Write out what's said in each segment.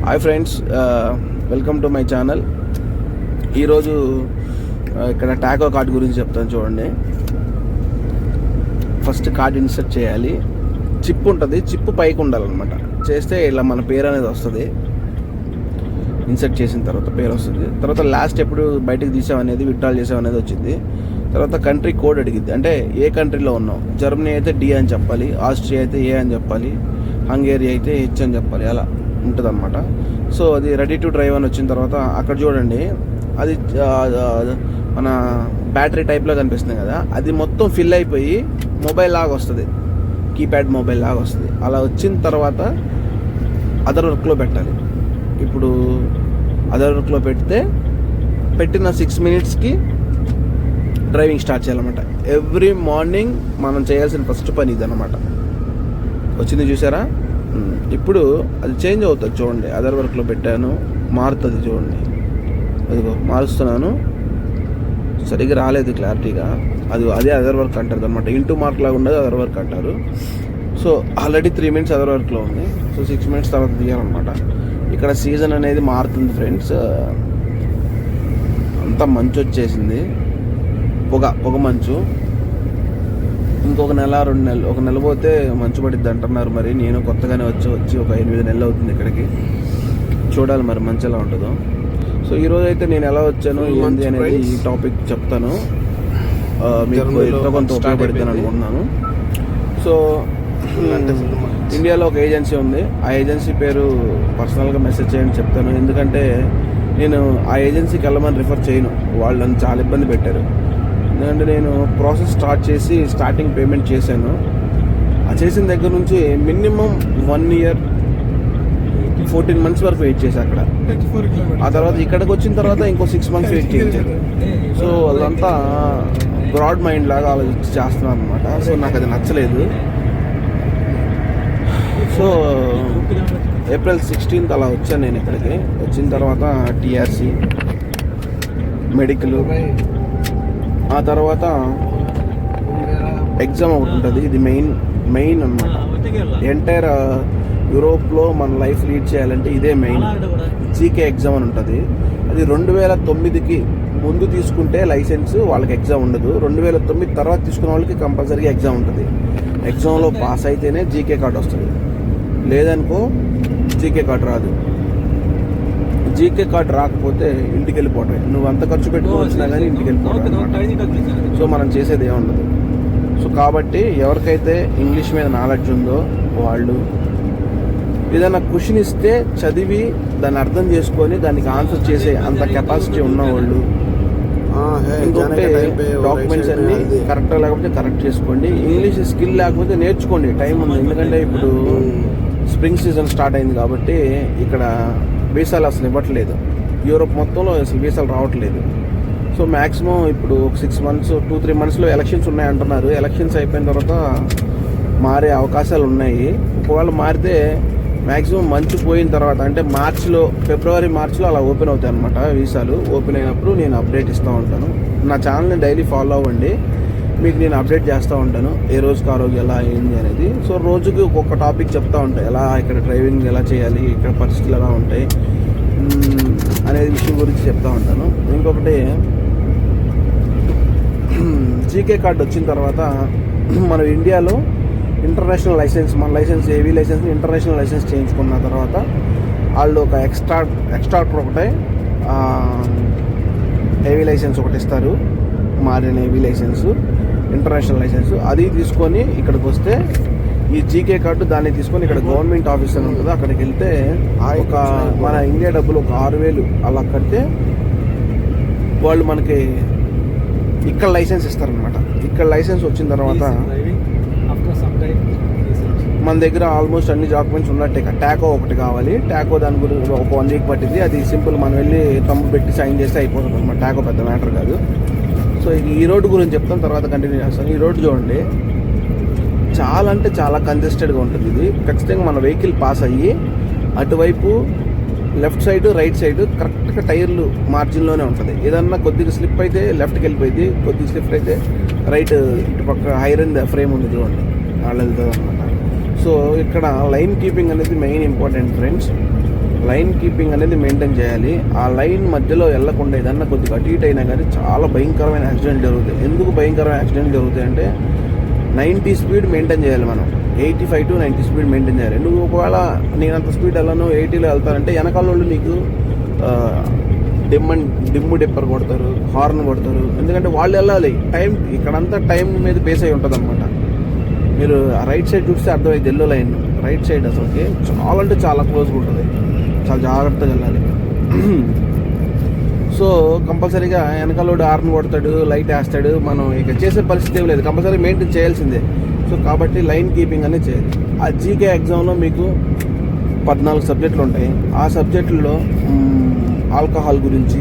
Hi friends, welcome to my channel. ఈరోజు ఇక్కడ Taco card గురించి చెప్తాను చూడండి. ఫస్ట్ కార్డ్ ఇన్సర్ట్ చేయాలి. చిప్ ఉంటుంది, చిప్ పైకి ఉండాలన్నమాట. చేస్తే ఇలా మన పేరు అనేది వస్తుంది. ఇన్సర్ట్ చేసిన తర్వాత పేరు వస్తుంది. తర్వాత లాస్ట్ ఎప్పుడు బయటకు తీసామనేది, విత్డ్రాల్ చేసామనేది వచ్చింది. తర్వాత కంట్రీ కోడ్ అడిగిద్ది, అంటే ఏ కంట్రీలో ఉన్నాం. జర్మనీ అయితే డి అని చెప్పాలి, ఆస్ట్రియా అయితే ఏ అని చెప్పాలి, హంగేరీ అయితే హెచ్ అని చెప్పాలి. అలా ఉంటుంది అనమాట. సో అది రెడీ టు డ్రైవ్ అని వచ్చిన తర్వాత అక్కడ చూడండి, అది మన బ్యాటరీ టైప్లో కనిపిస్తుంది కదా, అది మొత్తం ఫిల్ అయిపోయి మొబైల్ లాగా వస్తుంది, కీప్యాడ్ మొబైల్ లాగా వస్తుంది. అలా వచ్చిన తర్వాత అదర్ వర్క్లో పెట్టాలి. ఇప్పుడు అదర్ వర్క్లో పెట్టిన 6 minutesకి డ్రైవింగ్ స్టార్ట్ చేయాలన్నమాట. ఎవ్రీ మార్నింగ్ మనం చేయాల్సిన ఫస్ట్ పని ఇదన్నమాట. వచ్చింది చూసారా? ఇప్పుడు అది చేంజ్ అవుతుంది చూడండి. అదర్ వర్క్లో పెట్టాను, మారుతుంది చూడండి. అదిగో మారుస్తున్నాను. సరిగ్గా రాలేదు క్లారిటీగా. అదే అదర్ వర్క్ అంటారు అనమాట. ఇంటూ మార్క్ లాగా ఉండదు, అదర్ వర్క్ అంటారు. సో ఆల్రెడీ 3 minutes అదర్ వర్క్లో ఉంది. సో 6 minutes తర్వాత తీయాలన్నమాట. ఇక్కడ సీజన్ అనేది మారుతుంది ఫ్రెండ్స్. అంతా మంచు వచ్చేసింది, పొగ మంచు. ఇంకొక నెల 2 నెలలు, ఒక నెల పోతే మంచు పడిద్ది అంటున్నారు. మరి నేను కొత్తగానే వచ్చి ఒక 8 నెలలు అవుతుంది ఇక్కడికి. చూడాలి మరి మంచి ఎలా ఉంటుందో. సో ఈరోజు అయితే నేను ఎలా వచ్చాను ఏంది అనేది ఈ టాపిక్ చెప్తాను. మీకు ఎంతో కొంత ఉపయోగపడుతుంది అనుకుంటున్నాను. సో ఇండియాలో ఒక ఏజెన్సీ ఉంది. ఆ ఏజెన్సీ పేరు పర్సనల్గా మెసేజ్ చేయండి, చెప్తాను. ఎందుకంటే నేను ఆ ఏజెన్సీకి వెళ్ళమని రిఫర్ చేయను, వాళ్ళు నన్ను చాలా ఇబ్బంది పెట్టారు. ఎందుకంటే నేను ప్రాసెస్ స్టార్ట్ చేసి స్టార్టింగ్ పేమెంట్ చేశాను. ఆ చేసిన దగ్గర నుంచి మినిమం 1 year 14 months వరకు వెయిట్ చేశాను అక్కడ. ఆ తర్వాత ఇక్కడికి వచ్చిన తర్వాత ఇంకో 6 months వెయిట్ చేయించారు. సో అదంతా బ్రాడ్ మైండ్ లాగా ఆలోచించి చేస్తున్నాను అనమాట. సో నాకు అది నచ్చలేదు. సో April 16th అలా వచ్చాను నేను ఇక్కడికి. వచ్చిన తర్వాత టీఆర్సీ, మెడికల్, ఆ తర్వాత ఎగ్జామ్ ఒకటి ఉంటుంది. ఇది మెయిన్ అనమాట. ఎంటైర్ యూరోప్లో మన లైఫ్ లీడ్ చేయాలంటే ఇదే మెయిన్. జీకే ఎగ్జామ్ అని ఉంటుంది. అది 2009కి ముందు తీసుకుంటే లైసెన్స్ వాళ్ళకి ఎగ్జామ్ ఉండదు. 2009 తర్వాత తీసుకున్న వాళ్ళకి కంపల్సరీగా ఎగ్జామ్ ఉంటుంది. ఎగ్జామ్లో పాస్ అయితేనే జీకే కార్డు వస్తుంది, లేదనుకో జీకే కార్డు రాదు. జీకే కార్డు రాకపోతే ఇంటికి వెళ్ళిపోవటం. నువ్వు అంత ఖర్చు పెట్టుకుని వచ్చినా కానీ ఇంటికి వెళ్ళిపోవటం. సో మనం చేసేది ఏముండదు. సో కాబట్టి ఎవరికైతే ఇంగ్లీష్ మీద నాలెడ్జ్ ఉందో వాళ్ళు ఏదైనా క్వశ్చన్ ఇస్తే చదివి దాన్ని అర్థం చేసుకొని దానికి ఆన్సర్ చేసే అంత కెపాసిటీ ఉన్నవాళ్ళు, ఇంకొకటి డాక్యుమెంట్స్ అన్ని కరెక్ట్ లేకపోతే కరెక్ట్ చేసుకోండి. ఇంగ్లీష్ స్కిల్ లేకపోతే నేర్చుకోండి, టైం ఉంది. ఎందుకంటే ఇప్పుడు స్ప్రింగ్ సీజన్ స్టార్ట్ అయింది కాబట్టి ఇక్కడ వీసాలు అసలు ఇవ్వట్లేదు. యూరోప్ మొత్తంలో అసలు వీసాలు రావట్లేదు. సో మ్యాక్సిమం ఇప్పుడు 6 months 2-3 monthsలో ఎలక్షన్స్ ఉన్నాయంటున్నారు. ఎలక్షన్స్ అయిపోయిన తర్వాత మారే అవకాశాలు ఉన్నాయి. ఒకవేళ మారితే మ్యాక్సిమం మంచు పోయిన తర్వాత, అంటే ఫిబ్రవరి మార్చిలో అలా ఓపెన్ అవుతాయి అనమాట వీసాలు. ఓపెన్ అయినప్పుడు నేను అప్డేట్ ఇస్తూ ఉంటాను. నా ఛానల్ని డైలీ ఫాలో అవ్వండి, మీకు నేను అప్డేట్ చేస్తూ ఉంటాను ఏ రోజుకి ఆ రోజు ఎలా ఏంది అనేది. సో రోజుకి ఒక్కొక్క టాపిక్ చెప్తూ ఉంటాయి, ఎలా ఇక్కడ డ్రైవింగ్ ఎలా చేయాలి, ఇక్కడ పరిస్థితులు ఎలా ఉంటాయి అనేది విషయం గురించి చెప్తూ ఉంటాను. ఇంకొకటి జీకే కార్డు వచ్చిన తర్వాత మనం ఇండియాలో ఇంటర్నేషనల్ లైసెన్స్, మన లైసెన్స్ ఏవీ లైసెన్స్ ఇంటర్నేషనల్ లైసెన్స్ చేయించుకున్న తర్వాత వాళ్ళు ఒక ఎక్స్ట్రా ఒకటే ఏవీ లైసెన్స్ ఒకటి ఇస్తారు, మారిన ఏవీ లైసెన్సు, ఇంటర్నేషనల్ లైసెన్స్. అది తీసుకొని ఇక్కడికి వస్తే ఈ జీకే కార్డు దాన్ని తీసుకొని ఇక్కడ గవర్నమెంట్ ఆఫీస్ అని ఉంటుంది, అక్కడికి వెళ్తే ఒక మన ఇండియా డబ్బులు ఒక 6,000 అలా కడితే వాళ్ళు మనకి ఇక్కడ లైసెన్స్ ఇస్తారనమాట. ఇక్కడ లైసెన్స్ వచ్చిన తర్వాత మన దగ్గర ఆల్మోస్ట్ అన్ని డాక్యుమెంట్స్ ఉన్నట్టే. టాకో ఒకటి కావాలి. టాకో దాని గురించి ఒక 1 week పట్టింది. అది సింపుల్, మనం వెళ్ళి తంబు పెట్టి సైన్ చేస్తే అయిపోతుంది అనమాట. టాకో పెద్ద మ్యాటర్ కాదు. సో ఈ రోడ్డు గురించి చెప్తాను, తర్వాత కంటిన్యూ చేస్తాను. ఈ రోడ్డు చూడండి, చాలా అంటే చాలా కంజెస్టెడ్గా ఉంటుంది. ఇది ఖచ్చితంగా మన వెహికల్ పాస్ అయ్యి అటువైపు లెఫ్ట్ సైడ్ రైట్ సైడ్ కరెక్ట్గా టైర్లు మార్జిన్లోనే ఉంటుంది. ఏదన్నా కొద్దిగా స్లిప్ అయితే లెఫ్ట్కి వెళ్ళిపోయింది, కొద్దిగా స్లిప్ అయితే రైట్ ఇటుపక్క ఐరన్ ఫ్రేమ్ ఉంది చూడండి, వాళ్ళు వెళ్తుంది అనమాట. సో ఇక్కడ లైన్ కీపింగ్ అనేది main important friends. Line keeping అనేది మెయింటైన్ చేయాలి. ఆ లైన్ మధ్యలో వెళ్ళకుండా ఏదన్నా కొద్దిగా అటు ఇటు అయినా కానీ చాలా భయంకరమైన యాక్సిడెంట్ జరుగుతాయి. ఎందుకు భయంకరమైన యాక్సిడెంట్ జరుగుతాయి అంటే 90 స్పీడ్ మెయింటైన్ చేయాలి మనం. 85 to 90 స్పీడ్ మెయింటైన్ చేయాలి. నువ్వు ఒకవేళ నేను అంత స్పీడ్ వెళ్ళను 80లో వెళ్తానంటే వెనకాల వాళ్ళు నీకు డిమ్ము డిప్పర్ కొడతారు, హార్న్ కొడతారు. ఎందుకంటే వాళ్ళు వెళ్ళాలి టైం, ఇక్కడంతా టైం మీద బేస్ అయి ఉంటుంది అనమాట. మీరు రైట్ సైడ్ చూస్తే అర్థమైంది, ఎల్లో లైన్ రైట్ సైడ్ అసలుకి చాలా అంటే చాలా క్లోజ్గా ఉంటుంది, చాలా జాగ్రత్తగా వెళ్ళాలి. సో కంపల్సరీగా వెనకాలోడు హార్న్ కొడతాడు, లైట్ వేస్తాడు, మనం ఇక చేసే పరిస్థితి ఏం లేదు, కంపల్సరీ మెయింటైన్ చేయాల్సిందే. సో కాబట్టి లైన్ కీపింగ్ అనేది చేయాలి. ఆ జీకే ఎగ్జామ్లో మీకు 14 సబ్జెక్టులు ఉంటాయి. ఆ సబ్జెక్టుల్లో ఆల్కహాల్ గురించి,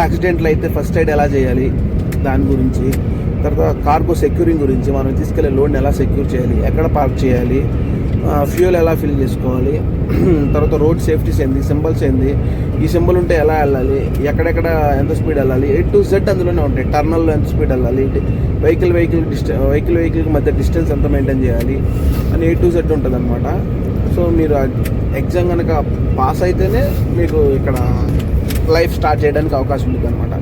యాక్సిడెంట్లు అయితే ఫస్ట్ ఎయిడ్ ఎలా చేయాలి దాని గురించి, తర్వాత కార్గో సెక్యూరింగ్ గురించి, మనం తీసుకెళ్లే లోడ్ని ఎలా సెక్యూర్ చేయాలి, ఎక్కడ పార్క్ చేయాలి, ఫ్యూయల్ ఎలా ఫిల్ చేసుకోవాలి, తర్వాత రోడ్ సేఫ్టీస్ ఏంది, సింబల్స్ ఏంది, ఈ సింబల్ ఉంటే ఎలా వెళ్ళాలి, ఎక్కడెక్కడ ఎంత స్పీడ్ వెళ్ళాలి, A to Z అందులోనే ఉంటాయి. టర్నల్లో ఎంత స్పీడ్ వెళ్ళాలి, వెహికల్కి మధ్య డిస్టెన్స్ ఎంత మెయింటైన్ చేయాలి అని A to Z ఉంటుంది అనమాట. సో మీరు ఎగ్జామ్ కనుక పాస్ అయితేనే మీకు ఇక్కడ లైఫ్ స్టార్ట్ చేయడానికి అవకాశం ఉంటుంది అనమాట.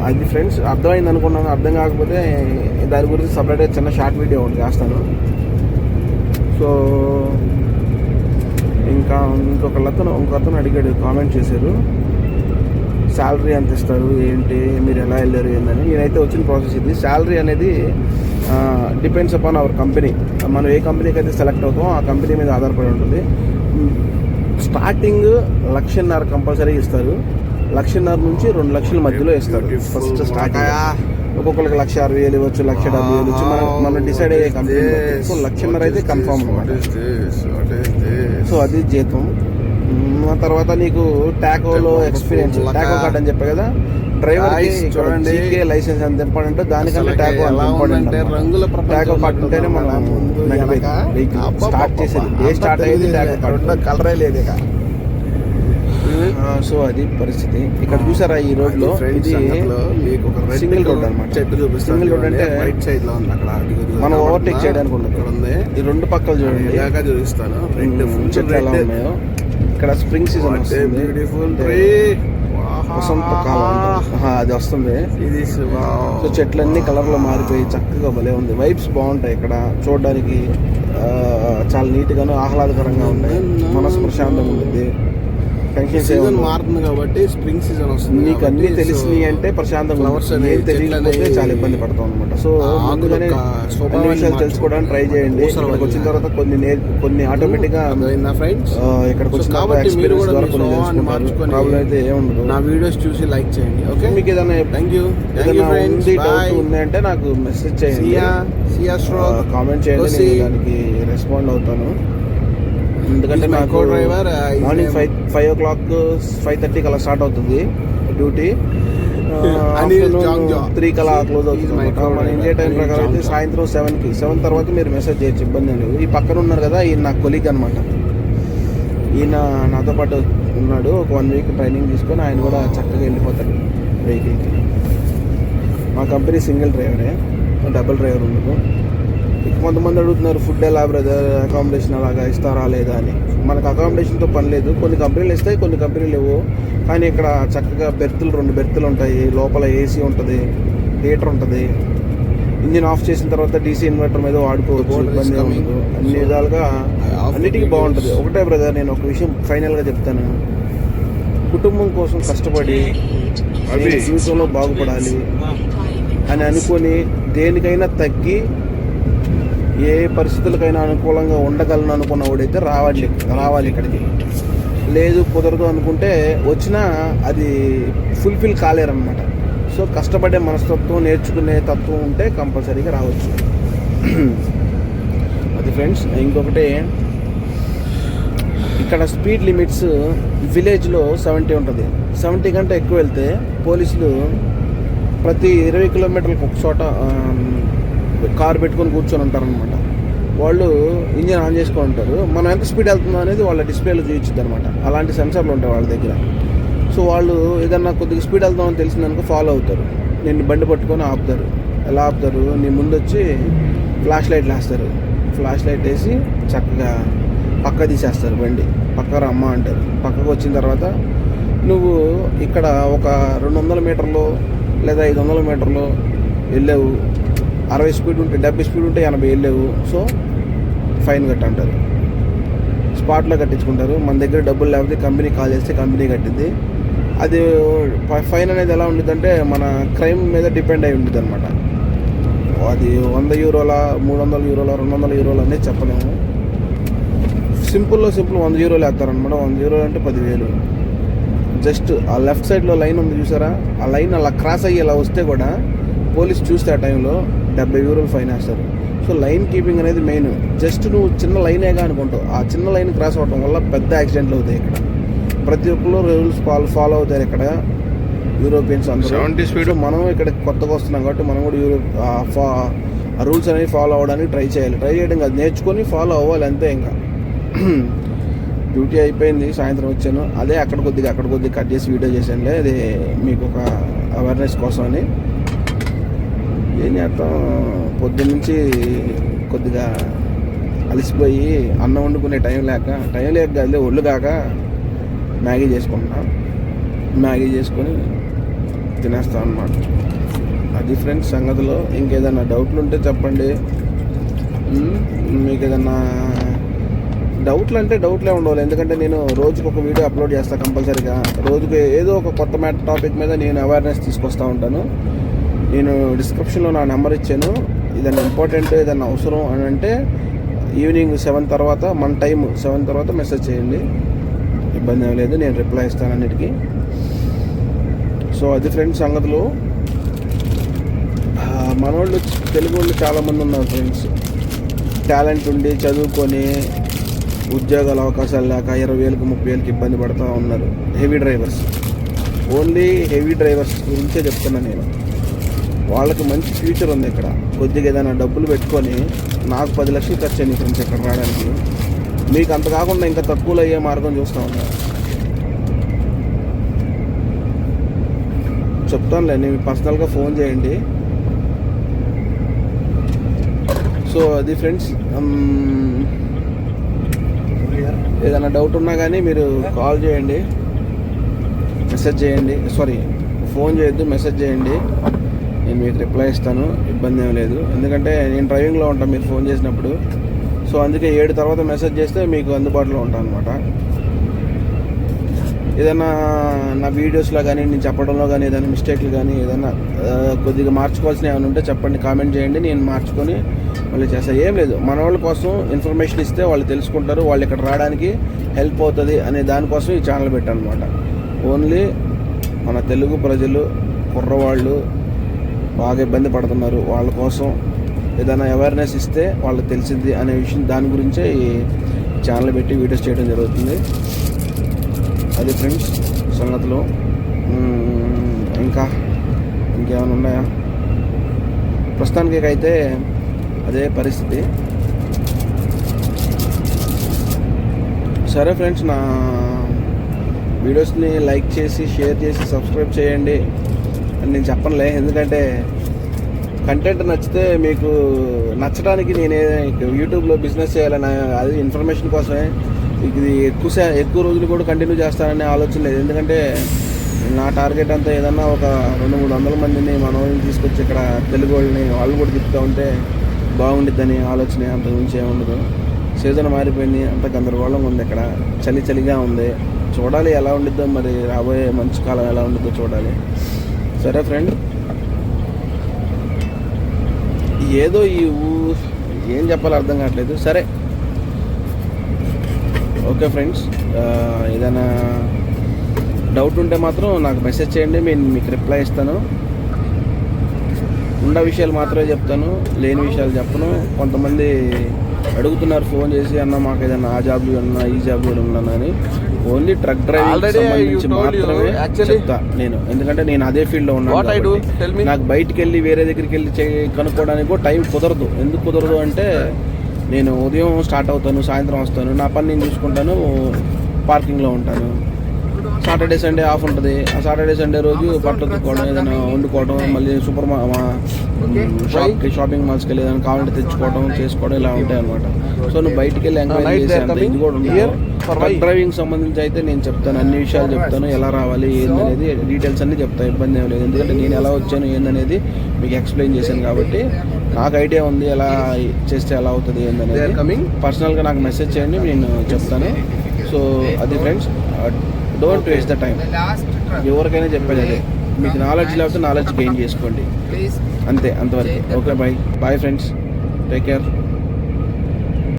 అది ఫ్రెండ్స్, అర్థమైంది అనుకున్నాను. అర్థం కాకపోతే దాని గురించి సపరేట్గా చిన్న షార్ట్ వీడియో ఒకటి చేస్తాను. సో ఇంకొకతను అడిగాడు, కామెంట్ చేశారు, శాలరీ ఎంత ఇస్తారు ఏంటి, మీరు ఎలా వెళ్ళారు ఏందని. నేనైతే వచ్చిన ప్రాసెస్ ఇది. శాలరీ అనేది డిపెండ్స్ అపాన్ అవర్ కంపెనీ. మనం ఏ కంపెనీకి అయితే సెలెక్ట్ అవుతామో ఆ కంపెనీ మీద ఆధారపడి ఉంటుంది. స్టార్టింగ్ 1,50,000 కంపల్సరీ ఇస్తారు. 1,50,000 నుంచి 2 లక్షల మధ్యలో ఇస్తారు ఫస్ట్ స్టార్టింగ్. ఒక్కొక్కరికి 1,60,000 ఇవ్వచ్చు, 1,70,000 ఇవ్వచ్చు, మనం డిసైడ్ అయ్యే కంపెనీ. సో 1,50,000 అయితే కన్ఫామ్ అనమాట. సో అది జీతం. తర్వాత నీకు టాకోలో ఎక్స్పీరియన్స్, టాకో కార్డ్ అని చెప్పా కదా, డ్రైవర్ చూడండి లైసెన్స్ ఎంత ఇంపార్టెంట్, దానికంటే టాకో అంత ఇంపార్టెంట్. టాకో కార్డ్ ఉంటేనే మనం స్టార్ట్ చేసేది. ఏ స్టార్ట్ అయ్యేది టాకో కార్డ్, కలరే లేదు ఇక. సో అది పరిస్థితి. ఇక్కడ చూసారా ఈ రోడ్ లో, ఇది సింగిల్ రోడ్ అనమాట. సింగిల్ రోడ్ అంటే రైట్ సైడ్ లో ఉంది, అక్కడ మనం ఓవర్టేక్ చేయడానికి ఉండదు. ఈ రెండు పక్కలు చూడండి, చూపిస్తాను చెట్లు ఎలా ఉన్నాయో. ఇక్కడ స్ప్రింగ్ సీజన్ వస్తుంది, వసంత కాలం అది వస్తుంది. సో చెట్లన్నీ కలర్ లో మారిపోయి చక్కగా భలే ఉంది. వైబ్స్ బాగుంటాయి ఇక్కడ చూడడానికి, చాలా నీట్ గాను ఆహ్లాదకరంగా ఉంటాయి, మనసు ప్రశాంతంగా ఉంటుంది. సీజన్ మారుతుంది కాబట్టి స్ప్రింగ్ సీజన్ వస్తుంది. నీకు అన్ని తెలిసినాయి అంటే ప్రశాంతంగా, తెలియకపోతే చాలా ఇబ్బంది పడతాం అనమాట. సో ముందుగానే అన్ని విషయాలు తెలుసుకోవడానికి ట్రై చేయండి. ఇక్కడికి వచ్చిన తర్వాత కొన్ని ఆటోమేటిక్ గా ఇక్కడికి వచ్చిన ఎక్స్పీరియన్స్ ద్వారా కొన్ని తెలుసుకుంటారు. ప్రాబ్లం అయితే ఏముండదు. నా వీడియోస్ చూసి లైక్ చేయండి. ఓకే, మీకు ఏదైనా డౌట్ ఉందంటే నాకు మెసేజ్ చేయండి, కామెంట్ చేయండి, నేను దానికి రెస్పాండ్ అవుతాను. ఎందుకంటే నాకు మార్నింగ్ 5 o'clock 5:30 అలా స్టార్ట్ అవుతుంది డ్యూటీ, 3 కలా క్లోజ్ అవుతుంది. మన ఇండియా టైం ప్రకారం అయితే సాయంత్రం 7 తర్వాత మీరు మెసేజ్ చేయొచ్చు, ఇబ్బంది లేదు. ఈ పక్కన ఉన్నారు కదా, ఈయన నా కొలీగ్ అనమాట. ఈయన నాతో పాటు ఉన్నాడు, ఒక 1 week ట్రైనింగ్ తీసుకొని ఆయన కూడా చక్కగా వెళ్ళిపోతాడు వెహికల్కి. మా కంపెనీ సింగిల్ డ్రైవరే, డబుల్ డ్రైవర్ ఉండదు. కొంతమంది అడుగుతున్నారు, ఫుడ్ ఎలా బ్రదర్, అకామిడేషన్ అలాగా ఇస్తారా లేదా అని. మనకు అకామిడేషన్తో పని లేదు. కొన్ని కంపెనీలు ఇస్తాయి, కొన్ని కంపెనీలు లేవు. కానీ ఇక్కడ చక్కగా బెర్తులు 2 బెర్తులు ఉంటాయి, లోపల ఏసీ ఉంటుంది, హీటర్ ఉంటుంది. ఇంజిన్ ఆఫ్ చేసిన తర్వాత డీసీ ఇన్వర్టర్ మీద వాడుకోవచ్చు, ఇబ్బంది ఉండదు. అన్ని విధాలుగా అన్నిటికీ బాగుంటుంది. ఒకటే బ్రదర్, నేను ఒక విషయం ఫైనల్గా చెప్తాను. కుటుంబం కోసం కష్టపడి జీవితంలో బాగుపడాలి అని అనుకొని దేనికైనా తగ్గి ఏ పరిస్థితులకైనా అనుకూలంగా ఉండగలను అనుకున్న వాడైతే రావాలి ఇక్కడికి. లేదు కుదరదు అనుకుంటే వచ్చినా అది ఫుల్ఫిల్ కాలేరనమాట. సో కష్టపడే మనస్తత్వం, నేర్చుకునే తత్వం ఉంటే కంపల్సరీగా రావచ్చు. అది ఫ్రెండ్స్. ఇంకొకటి, ఇక్కడ స్పీడ్ లిమిట్స్ విలేజ్లో 70 ఉంటుంది. 70 కంటే ఎక్కువ వెళ్తే పోలీసులు ప్రతి 20 కిలోమీటర్లకు ఒక చోట కారు పెట్టుకొని కూర్చొని ఉంటారనమాట. వాళ్ళు ఇంజిన్ ఆన్ చేసుకొని ఉంటారు. మనం ఎంత స్పీడ్ వెళ్తుందో అనేది వాళ్ళ డిస్ప్లేలో చూపించుద్ది అనమాట. అలాంటి సెన్సర్లు ఉంటాయి వాళ్ళ దగ్గర. సో వాళ్ళు ఏదన్నా కొద్దిగా స్పీడ్ వెళ్తామని తెలిసిందనుకో ఫాలో అవుతారు, నిన్ను బండి పట్టుకొని ఆపుతారు. ఎలా ఆపుతారు, నీ ముందు వచ్చి ఫ్లాష్ లైట్లు వేస్తారు. ఫ్లాష్ లైట్ వేసి చక్కగా పక్క తీసేస్తారు బండి, పక్క రమ్మ అంటారు. పక్కకు వచ్చిన తర్వాత నువ్వు ఇక్కడ ఒక 200 మీటర్లు లేదా 500 మీటర్లు వెళ్ళావు, 60 స్పీడ్ ఉంటే 70 స్పీడ్ ఉంటే 80 వెళ్ళావు, సో ఫైన్ కట్టంటారు. స్పాట్లో కట్టించుకుంటారు. మన దగ్గర డబ్బులు లేకపోతే కంపెనీ కాల్ చేస్తే కంపెనీ కట్టింది. అది ఫైన్ అనేది ఎలా ఉంటుందంటే మన క్రైమ్ మీద డిపెండ్ అయి ఉంటుంది అనమాట. అది 100 యూరోల, 300 యూరోల, 200 యూరోలు అనేది చెప్పలేము. సింపుల్ 100 యూరోలు వేస్తారనమాట. 100 యూరోలు అంటే 10,000. జస్ట్ ఆ లెఫ్ట్ సైడ్లో లైన్ ఉంది చూసారా, ఆ లైన్ అలా క్రాస్ అయ్యి ఇలా వస్తే కూడా పోలీస్ చూస్తే ఆ టైంలో 70 యూరోలు ఫైన్ వేస్తారు. సో లైన్ కీపింగ్ అనేది మెయిన్. జస్ట్ నువ్వు చిన్న లైనేగా అనుకుంటావు, ఆ చిన్న లైన్ క్రాస్ అవ్వడం వల్ల పెద్ద యాక్సిడెంట్లు అవుతాయి. ఇక్కడ ప్రతి ఒక్కరు రూల్స్ ఫాలో అవుతారు. ఇక్కడ యూరోపియన్స్ అందరూ 70 స్పీడ్. మనం ఇక్కడ కొత్తగా వస్తున్నాం కాబట్టి మనం కూడా ఆ రూల్స్ అనేవి ఫాలో అవ్వడానికి ట్రై చేయడం కాదు, నేర్చుకొని ఫాలో అవ్వాలి అంతే. ఇంకా డ్యూటీ అయిపోయింది, సాయంత్రం వచ్చాను. అదే అక్కడ కొద్దిగా కట్ చేసి వీడియో చేశానులే, అది మీకు ఒక అవేర్నెస్ కోసం అని. ఏం చేస్తాం, పొద్దున్నుంచి కొద్దిగా అలసిపోయి అన్నం వండుకునే టైం లేక కాదులే, ఒళ్ళు కాక మ్యాగీ చేసుకుంటున్నాం. మ్యాగీ చేసుకొని తినేస్తాం అన్నమాట. అది ఫ్రెండ్స్ సంగతిలో. ఇంకేదైనా డౌట్లు ఉంటే చెప్పండి. మీకు ఏదన్నా డౌట్లు అంటే డౌట్లే ఉండవాలి, ఎందుకంటే నేను రోజుకు ఒక వీడియో అప్లోడ్ చేస్తాను కంపల్సరీగా. రోజుకి ఏదో ఒక కొత్త టాపిక్ మీద నేను అవేర్నెస్ తీసుకొస్తూ ఉంటాను. నేను డిస్క్రిప్షన్లో నా నెంబర్ ఇచ్చాను. ఏదైనా ఇంపార్టెంట్ ఏదైనా అవసరం అని అంటే ఈవినింగ్ 7 తర్వాత, మన టైం 7 తర్వాత మెసేజ్ చేయండి, ఇబ్బంది ఏం లేదు, నేను రిప్లై ఇస్తాను అన్నిటికీ. సో అది ఫ్రెండ్స్ సంగతులు. మనోళ్ళు తెలుగు వాళ్ళు చాలామంది ఉన్నారు ఫ్రెండ్స్, టాలెంట్ ఉండి చదువుకొని ఉద్యోగాల అవకాశాలు లేక 20,000 30,000 ఇబ్బంది పడుతూ ఉన్నారు. Heavy drivers, only heavy drivers గురించే చెప్తున్నాను నేను. వాళ్ళకి మంచి ఫ్యూచర్ ఉంది ఇక్కడ. కొద్దిగా ఏదైనా డబ్బులు పెట్టుకొని, నాకు 10 లక్షలు ఖర్చు అయ్యింది ఫ్రెండ్స్ ఇక్కడ రావడానికి. మీకు అంత కాకుండా ఇంకా తక్కువలో అయ్యే మార్గం చూస్తూ ఉన్నారు. చెప్తానులే, నేను పర్సనల్గా ఫోన్ చేయండి. సో అది ఫ్రెండ్స్. ఏదైనా డౌట్ ఉన్నా కానీ మీరు కాల్ చేయండి, మెసేజ్ చేయండి, ఫోన్ చేయొద్దు, మెసేజ్ చేయండి, నేను మీకు రిప్లై ఇస్తాను, ఇబ్బంది ఏం లేదు. ఎందుకంటే నేను డ్రైవింగ్లో ఉంటాను మీరు ఫోన్ చేసినప్పుడు. సో అందుకే 7 తర్వాత మెసేజ్ చేస్తే మీకు అందుబాటులో ఉంటాను అనమాట. ఏదైనా నా వీడియోస్లో కానీ నేను చెప్పడంలో కానీ ఏదైనా మిస్టేక్లు కానీ ఏదైనా కొద్దిగా మార్చుకోవాల్సిన ఏమైనా ఉంటే చెప్పండి, కామెంట్ చేయండి, నేను మార్చుకొని మళ్ళీ చేస్తాను. ఏం లేదు, మన వాళ్ళ కోసం ఇన్ఫర్మేషన్ ఇస్తే వాళ్ళు తెలుసుకుంటారు, వాళ్ళు ఇక్కడ రావడానికి హెల్ప్ అవుతుంది అనే దానికోసం ఈ ఛానల్ పెట్టాను అనమాట. ఓన్లీ మన తెలుగు ప్రజలు, కుర్రవాళ్ళు బాగా ఇబ్బంది పడుతున్నారు, వాళ్ళ కోసం ఏదైనా అవేర్నెస్ ఇస్తే వాళ్ళకి తెలిసింది అనే విషయం, దాని గురించే ఈ ఛానల్ పెట్టి వీడియోస్ చేయడం జరుగుతుంది. అది ఫ్రెండ్స్ సంగతులు. ఇంకేమైనా ఉన్నాయా? ప్రస్తుతానికి అయితే అదే పరిస్థితి. సరే ఫ్రెండ్స్, నా వీడియోస్ని లైక్ చేసి, షేర్ చేసి, సబ్స్క్రైబ్ చేయండి అని నేను చెప్పనులే, ఎందుకంటే కంటెంట్ నచ్చితే మీకు నచ్చడానికి నేనే యూట్యూబ్లో బిజినెస్ చేయాలని, అది ఇన్ఫర్మేషన్ కోసమే. ఇది ఎక్కువ రోజులు కూడా కంటిన్యూ చేస్తాననే ఆలోచన లేదు, ఎందుకంటే నా టార్గెట్ అంతా ఏదన్నా ఒక 200-300 మందిని మన వాళ్ళని తీసుకొచ్చి ఇక్కడ తెలుగు వాళ్ళని వాళ్ళు కూడా తిప్పుతూ ఉంటే బాగుండిద్దని ఆలోచన, అంత గురించి ఏముండదు. సీజన్ మారిపోయింది, అంత గందరగోళంగా ఉంది, ఇక్కడ చలిగా ఉంది. చూడాలి ఎలా ఉండిద్దో, మరి రాబోయే మంచు కాలం ఎలా ఉండిద్దో చూడాలి. సరే ఫ్రెండ్, ఏదో ఏం చెప్పాలో అర్థం కావట్లేదు. సరే ఓకే ఫ్రెండ్స్, ఏదైనా డౌట్ ఉంటే మాత్రం నాకు మెసేజ్ చేయండి, నేను మీకు రిప్లై ఇస్తాను. ఉన్న విషయాలు మాత్రమే చెప్తాను, లేని విషయాలు చెప్పను. కొంతమంది అడుగుతున్నారు ఫోన్ చేసి, అన్న మాకు ఏదైనా ఆ జాబ్లు ఉన్నా ఈ జాబ్లు ఉన్నానని. ఓన్లీ ట్రక్ డ్రైవింగ్ సంబంధించి మాత్రమే చెప్తా నేను, ఎందుకంటే నేను అదే ఫీల్డ్లో ఉన్నాను. నాకు బయటికి వెళ్ళి వేరే దగ్గరికి వెళ్ళి కనుక్కోవడానికి కూడా టైం కుదరదు. ఎందుకు కుదరదు అంటే నేను ఉదయం స్టార్ట్ అవుతాను, సాయంత్రం వస్తాను, నా పని నేను చూసుకుంటాను, పార్కింగ్లో ఉంటాను. సాటర్డే సండే ఆఫ్ ఉంటుంది. ఆ సాటర్డే సండే రోజు బట్టలు ఉతుక్కోవడం, ఏదైనా వండుకోవడం, మళ్ళీ షాపింగ్ మాల్స్కి వెళ్ళి ఏదైనా కావాలంటే తెచ్చుకోవడం, చేసుకోవడం ఇలా ఉంటాయి అనమాట. సో నువ్వు బయటికి వెళ్ళి ఎంక్వైరీ చేసేంత ఇది కూడా ఉండదు. ట్రక్ డ్రైవింగ్ సంబంధించి అయితే నేను చెప్తాను, అన్ని విషయాలు చెప్తాను, ఎలా రావాలి ఏందనేది డీటెయిల్స్ అన్ని చెప్తాను, ఇబ్బంది ఏం లేదు. ఎందుకంటే నేను ఎలా వచ్చాను ఏందనేది మీకు ఎక్స్ప్లెయిన్ చేశాను కాబట్టి నాకు ఐడియా ఉంది ఎలా చేస్తే ఎలా అవుతుంది ఏందనేది. పర్సనల్గా నాకు మెసేజ్ చేయండి, నేను చెప్తాను. సో అది friends, don't waste the time. ఎవరికైనా చెప్పేది అదే, మీకు నాలెడ్జ్ లేకపోతే నాలెడ్జ్ గెయిన్ చేసుకోండి, అంతే, అంతవరకు. Okay, bye friends, take care.